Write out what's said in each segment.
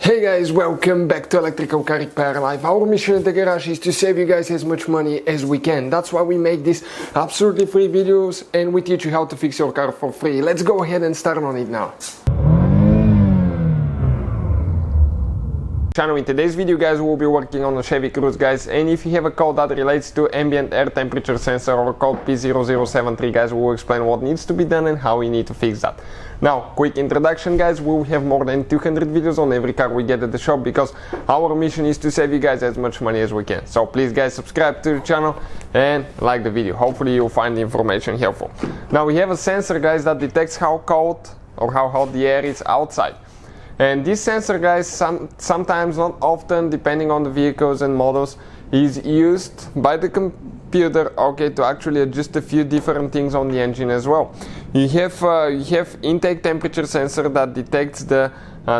Hey guys, welcome back to Electrical Car Repair Live. Our mission at the garage is to save you guys as much money as we can. That's why we make these absolutely free videos and we teach you how to fix your car for free. Let's go ahead and start on it now. In today's video guys we'll be working on a Chevy Cruze guys, and if you have a code that relates to ambient air temperature sensor or code P0073 guys, we'll explain what needs to be done and how we need to fix that. Now, quick introduction guys, we'll have more than 200 videos on every car we get at the shop because our mission is to save you guys as much money as we can. So please guys, subscribe to the channel and like the video. Hopefully you'll find the information helpful. Now we have a sensor guys that detects how cold or how hot the air is outside. And this sensor guys, sometimes, not often, depending on the vehicles and models, is used by the computer, okay, to actually adjust a few different things on the engine as well. You have intake temperature sensor that detects the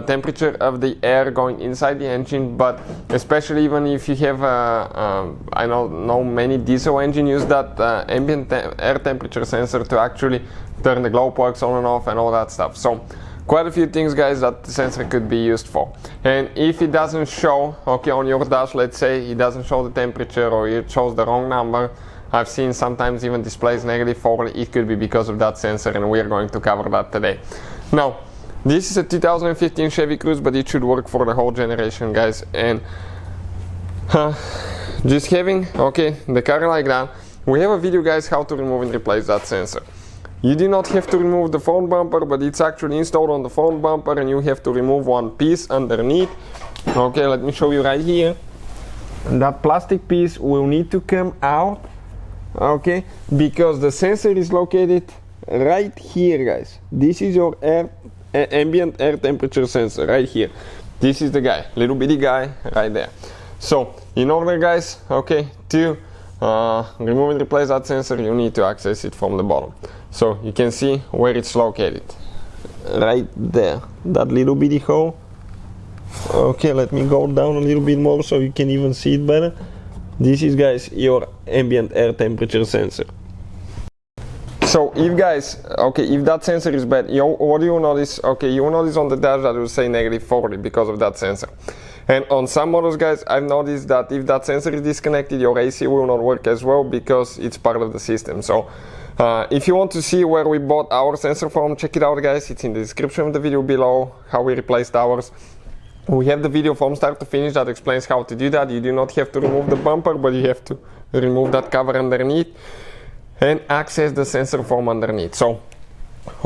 temperature of the air going inside the engine, but especially even if you have I know many diesel engine use that ambient air temperature sensor to actually turn the glow plugs on and off and all that stuff. So quite a few things guys that the sensor could be used for. And if it doesn't show, okay, on your dash, let's say it doesn't show the temperature or it shows the wrong number, I've seen sometimes even displays -4, it could be because of that sensor, and we're going to cover that today. Now, this is a 2015 Chevy Cruze, but it should work for the whole generation guys. And just having, okay, the car like that, we have a video guys how to remove and replace that sensor. You do not have to remove the front bumper, but it's actually installed on the front bumper and you have to remove one piece underneath. Okay, let me show you right here. That plastic piece will need to come out, okay, because the sensor is located right here guys. This is your ambient air temperature sensor right here. This is the guy, little bitty guy right there. So in order guys, okay, to remove and replace that sensor, you need to access it from the bottom. So you can see where it's located, right there, that little bitty hole. Okay, let me go down a little bit more so you can even see it better. This is guys your ambient air temperature sensor. So if guys, okay, if that sensor is bad, what do you notice? Okay, you will notice on the dash that will say -40 because of that sensor. And on some models guys, I've noticed that if that sensor is disconnected, your AC will not work as well because it's part of the system. So if you want to see where we bought our sensor from, check it out guys, it's in the description of the video below, how we replaced ours. We have the video from start to finish that explains how to do that. You do not have to remove the bumper, but you have to remove that cover underneath and access the sensor from underneath. So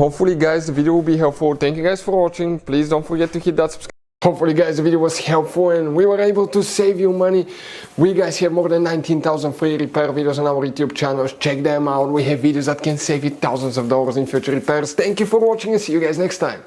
hopefully guys the video will be helpful. Thank you guys for watching. Please don't forget to hit that subscribe. Hopefully guys the video was helpful and we were able to save you money. We guys have more than 19,000 free repair videos on our YouTube channels. Check them out. We have videos that can save you thousands of dollars in future repairs. Thank you for watching and see you guys next time.